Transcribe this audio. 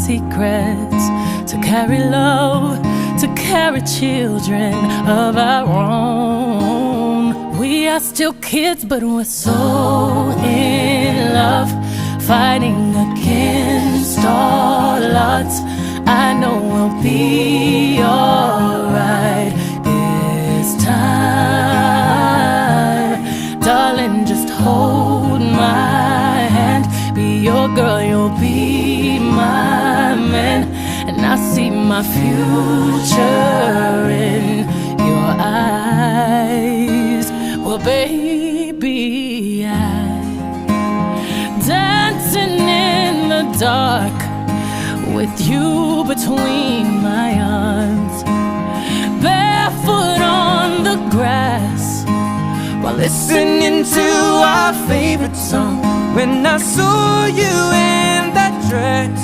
secrets, to carry love, to carry children of our own. We are still kids, but we're so in love, fighting against all odds. I know we'll be alright this time. Darling, just hold my hand. Be your girl, you'll be my man. And I see my future in your eyes. Well, baby, I'm dancing in the dark with you between my arms, barefoot on the grass, while listening to our favorite song. When I saw you in that dress,